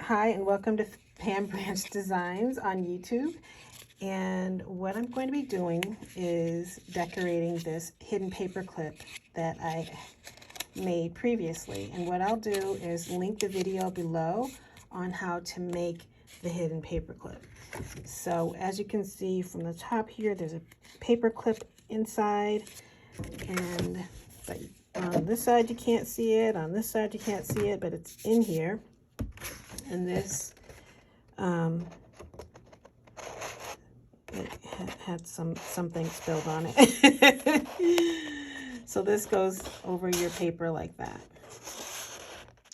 Hi, and welcome to Pam Branch Designs on YouTube. And what I'm going to be doing is decorating this hidden paper clip that I made previously. And what I'll do is link the video below on how to make the hidden paper clip. So as you can see from the top here, there's a paper clip inside, and on this side you can't see it, on this side you can't see it, but it's in here. And this it had something spilled on it. So this goes over your paper like that.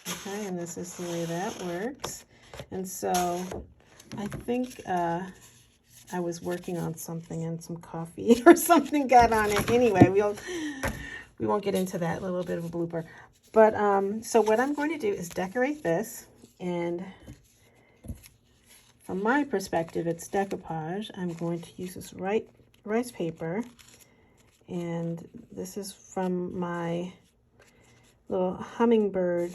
Okay, and this is the way that works. And so I think I was working on something and some coffee or something got on it. Anyway, we won't get into that, little bit of a blooper. But so what I'm going to do is decorate this, and from my perspective, it's decoupage. I'm going to use this rice paper, and this is from my little Hummingbird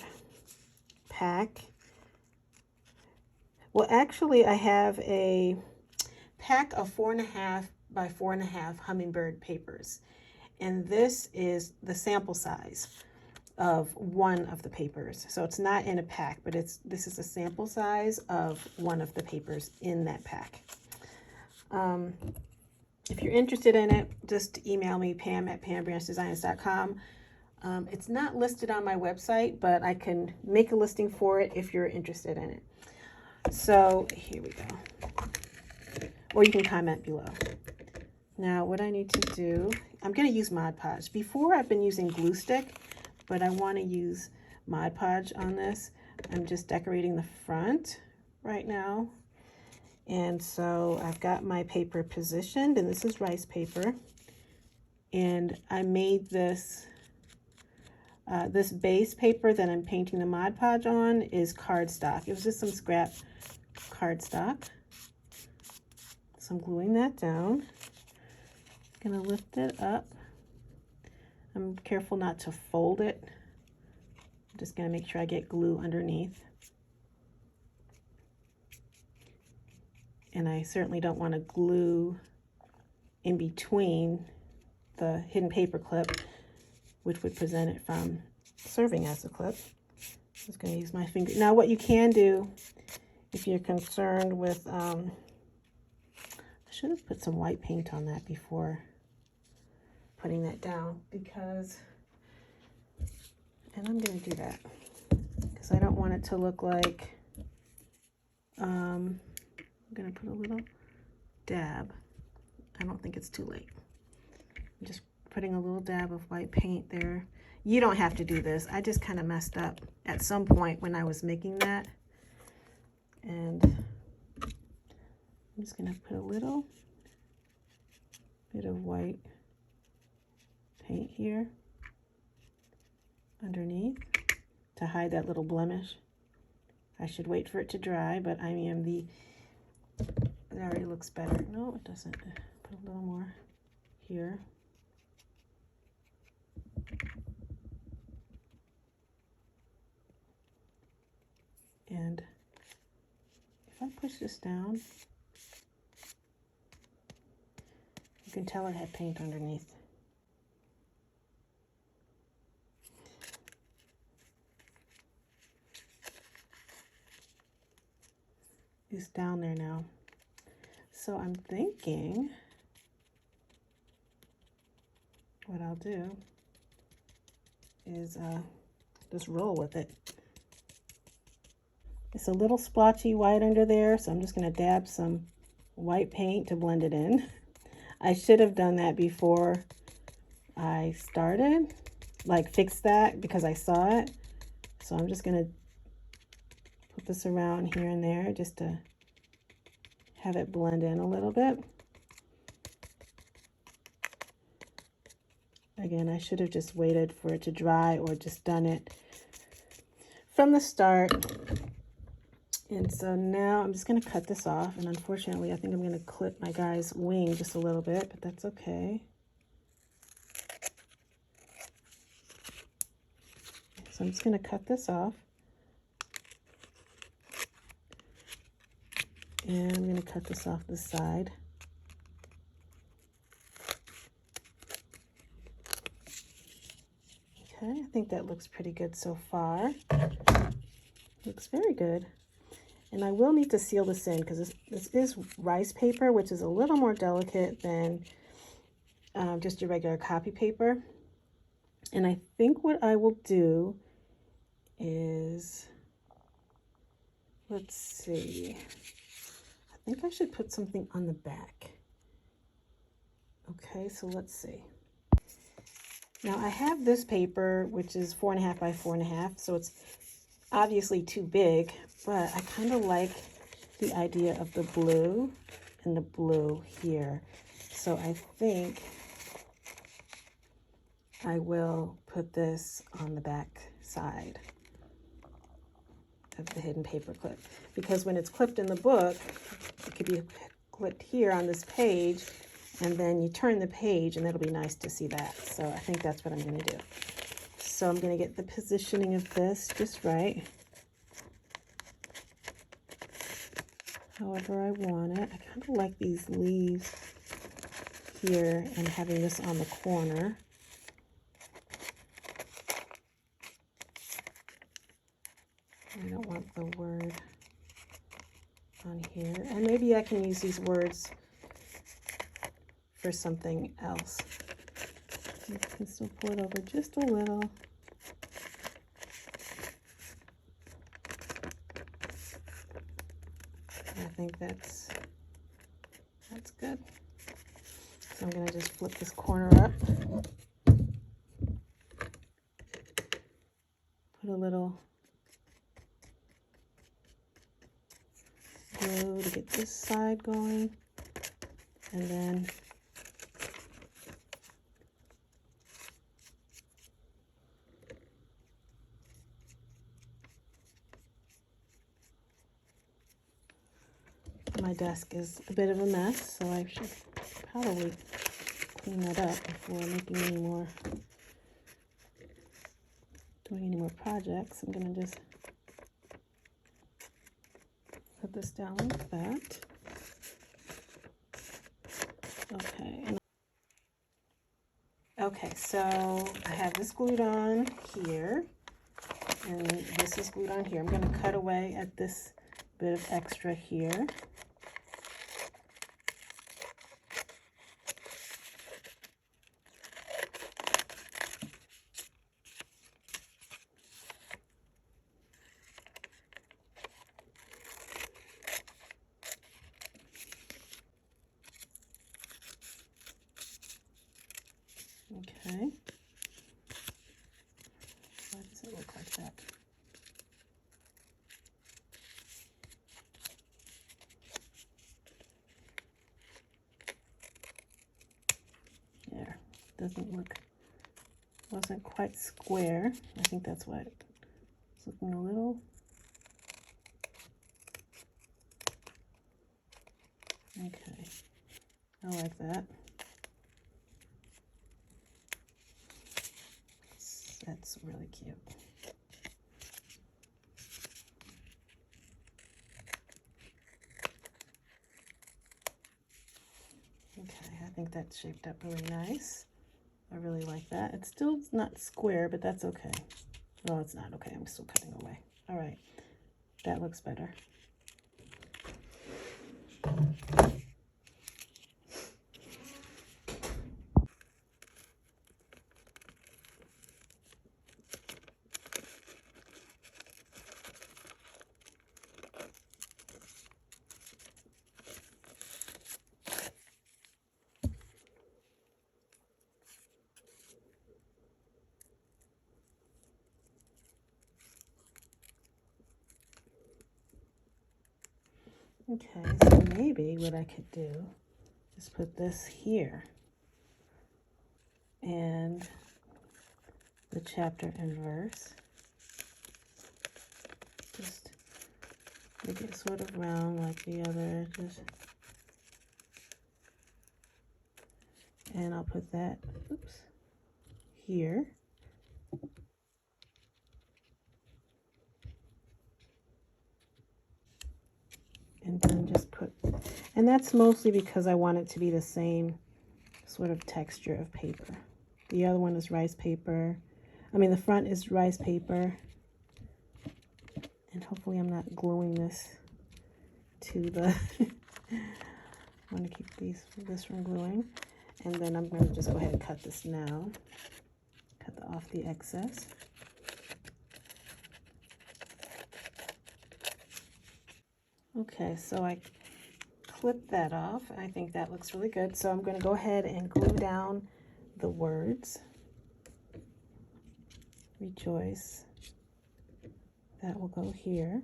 pack. Well, actually, I have a pack of 4.5 by 4.5 Hummingbird papers, and this is the sample size of one of the papers. So it's not in a pack, but this is a sample size of one of the papers in that pack. If you're interested in it, just email me, pam@pambranchdesigns.com. It's not listed on my website, but I can make a listing for it if you're interested in it. So here we go. Or you can comment below. Now what I need to do, I'm going to use Mod Podge. Before I've been using glue stick, but I want to use Mod Podge on this. I'm just decorating the front right now. And so I've got my paper positioned, and this is rice paper. And I made this, this base paper that I'm painting the Mod Podge on is cardstock. It was just some scrap cardstock. So I'm gluing that down. I'm gonna lift it up. I'm careful not to fold it. I'm just going to make sure I get glue underneath. And I certainly don't want to glue in between the hidden paper clip, which would prevent it from serving as a clip. I'm just going to use my finger. Now what you can do, if you're concerned with, I should have put some white paint on that before putting that down, because, and I'm going to do that because I don't want it to look like, I'm going to put a little dab. I don't think it's too late. I'm just putting a little dab of white paint there. You don't have to do this. I just kind of messed up at some point when I was making that. And I'm just going to put a little bit of white paint here underneath to hide that little blemish. I should wait for it to dry, but I am it already looks better. No, it doesn't. Put a little more here. And if I push this down, you can tell it had paint underneath. It's down there now. So I'm thinking what I'll do is just roll with it. It's a little splotchy white under there, so I'm just going to dab some white paint to blend it in. I should have done that before I started, like fix that, because I saw it. So I'm just going to put this around here and there just to have it blend in a little bit. Again, I should have just waited for it to dry or just done it from the start. And so now I'm just going to cut this off, and unfortunately I think I'm going to clip my guy's wing just a little bit, but that's okay. So I'm just going to cut this off. And I'm going to cut this off the side. Okay, I think that looks pretty good so far. Looks very good. And I will need to seal this in because this is rice paper, which is a little more delicate than just your regular copy paper. And I think what I will do is, let's see, I think I should put something on the back. Okay, so let's see. Now I have this paper, which is 4.5 by 4.5, so it's obviously too big, but I kind of like the idea of the blue and the blue here. So I think I will put this on the back side of the hidden paper clip, because when it's clipped in the book, it could be clipped here on this page, and then you turn the page and it'll be nice to see that. So I think that's what I'm going to do. So I'm going to get the positioning of this just right, however I want it. I kind of like these leaves here and having this on the corner. I don't want the word on here. And maybe I can use these words for something else. You can still pull it over just a little. I think that's good. So I'm going to just flip this corner up. Put a little glue to get this side going, and then my desk is a bit of a mess, so I should probably clean that up before making any more, doing any more projects. I'm going to just put this down like that. Okay. Okay, so I have this glued on here, and this is glued on here. I'm going to cut away at this bit of extra here. Okay. Why does it look like that? There. Doesn't look, wasn't quite square. I think that's why it's looking a little. Okay. I like that. That's really cute. Okay, I think that's shaped up really nice. I really like that. It's still not square, but that's okay. Well, it's not okay. I'm still cutting away. All right, that looks better. Okay, so maybe what I could do is put this here and the chapter and verse. Just make it sort of round like the other. And I'll put that, oops, here. And then just put And that's mostly because I want it to be the same sort of texture of paper. The other one is rice paper. I mean, the front is rice paper. And hopefully I'm not gluing this to the... I want to keep this from gluing. And then I'm going to just go ahead and cut this now. Cut off the excess. Okay, so I clipped that off. I think that looks really good. So I'm going to go ahead and glue down the words. Rejoice. That will go here.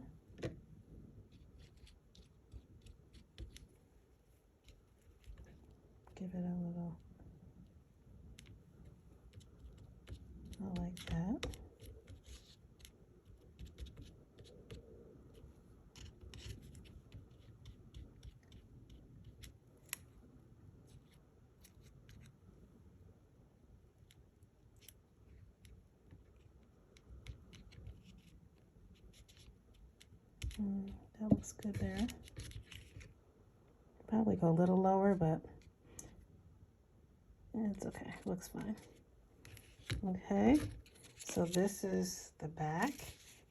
Give it a little, I like that. That looks good there. Probably go a little lower, but it's okay. Looks fine. Okay, so this is the back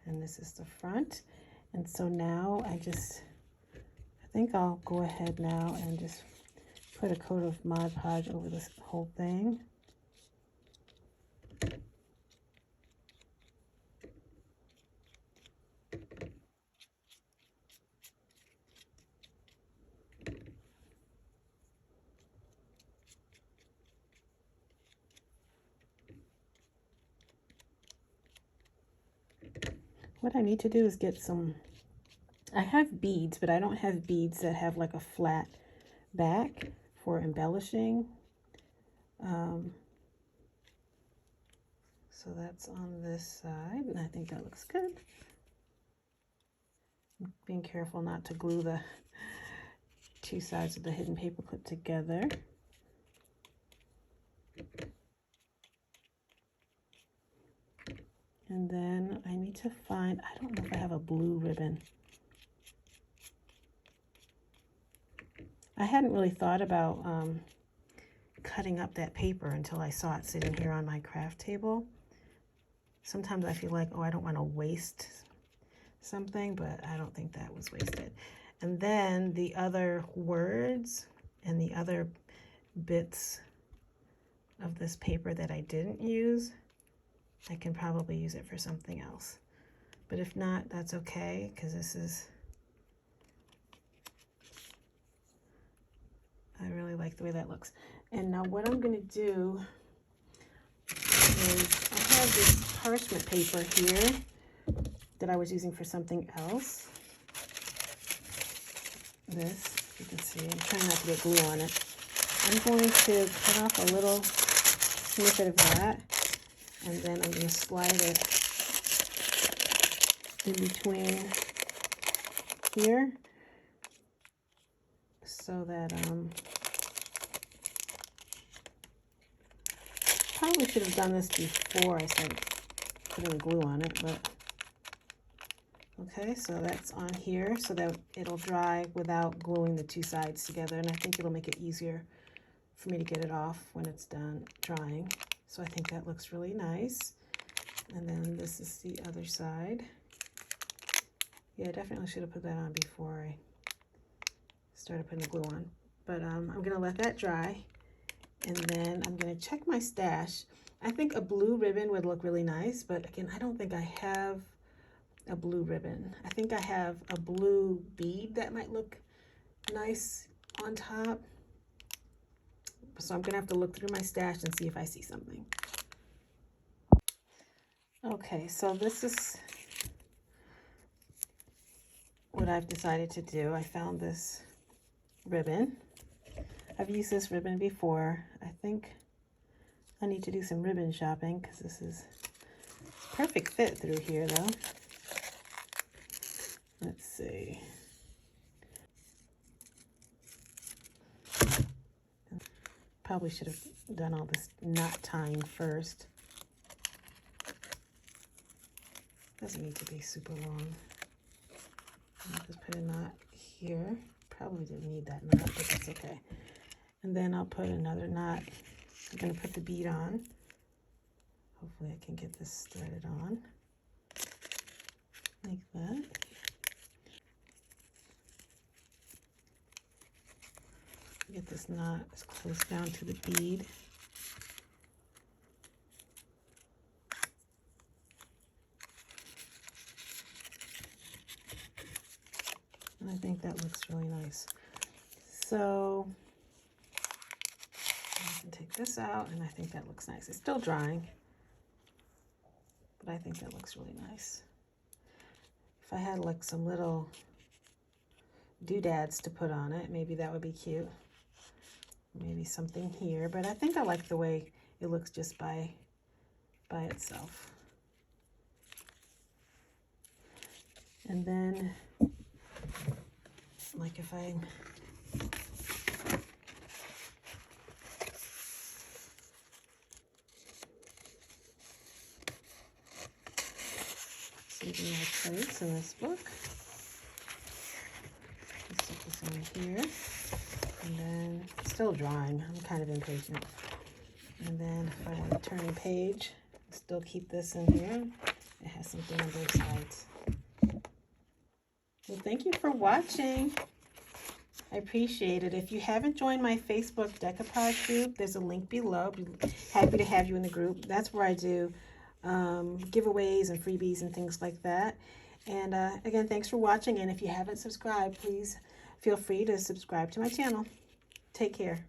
and this is the front. And so now I think I'll go ahead now and just put a coat of Mod Podge over this whole thing. What I need to do is get some, I have beads, but I don't have beads that have like a flat back for embellishing. So that's on this side, and I think that looks good. Being careful not to glue the two sides of the hidden paper clip together. And then I need to find, I don't know if I have a blue ribbon. I hadn't really thought about cutting up that paper until I saw it sitting here on my craft table. Sometimes I feel like, oh, I don't want to waste something, but I don't think that was wasted. And then the other words and the other bits of this paper that I didn't use, I can probably use it for something else. But if not, that's okay, because this is, I really like the way that looks. And now what I'm going to do is I have this parchment paper here that I was using for something else. This, you can see, I'm trying not to get glue on it. I'm going to cut off a little snippet of that, and then I'm going to slide it in between here so that probably should have done this before I started putting glue on it, but okay, so that's on here so that it'll dry without gluing the two sides together, and I think it'll make it easier for me to get it off when it's done drying. So I think that looks really nice. And then this is the other side. Yeah, I definitely should have put that on before I started putting the glue on. But I'm gonna let that dry, and then I'm gonna check my stash. I think a blue ribbon would look really nice, but again, I don't think I have a blue ribbon. I think I have a blue bead that might look nice on top. So I'm gonna have to look through my stash and see if I see something. Okay, so this is what I've decided to do. I found this ribbon. I've used this ribbon before. I think I need to do some ribbon shopping because this is perfect fit through here though. Let's see. Probably should have done all this knot tying first. Doesn't need to be super long. I'll just put a knot here. Probably didn't need that knot, but that's okay. And then I'll put another knot. I'm going to put the bead on. Hopefully I can get this threaded on like that. Get this knot as close down to the bead. And I think that looks really nice. So I can take this out, and I think that looks nice. It's still drying, but I think that looks really nice. If I had like some little doodads to put on it, maybe that would be cute. Maybe something here, but I think I like the way it looks just by itself. And then, like if I saving my place in this book. Let's put this on here. And then it's still drying. I'm kind of impatient. And then if I want to turn the page, still keep this in here. It has something on both sides. Well, thank you for watching. I appreciate it. If you haven't joined my Facebook Decoupage group, there's a link below. I'd be happy to have you in the group. That's where I do giveaways and freebies and things like that. And again, thanks for watching. And if you haven't subscribed, please feel free to subscribe to my channel. Take care.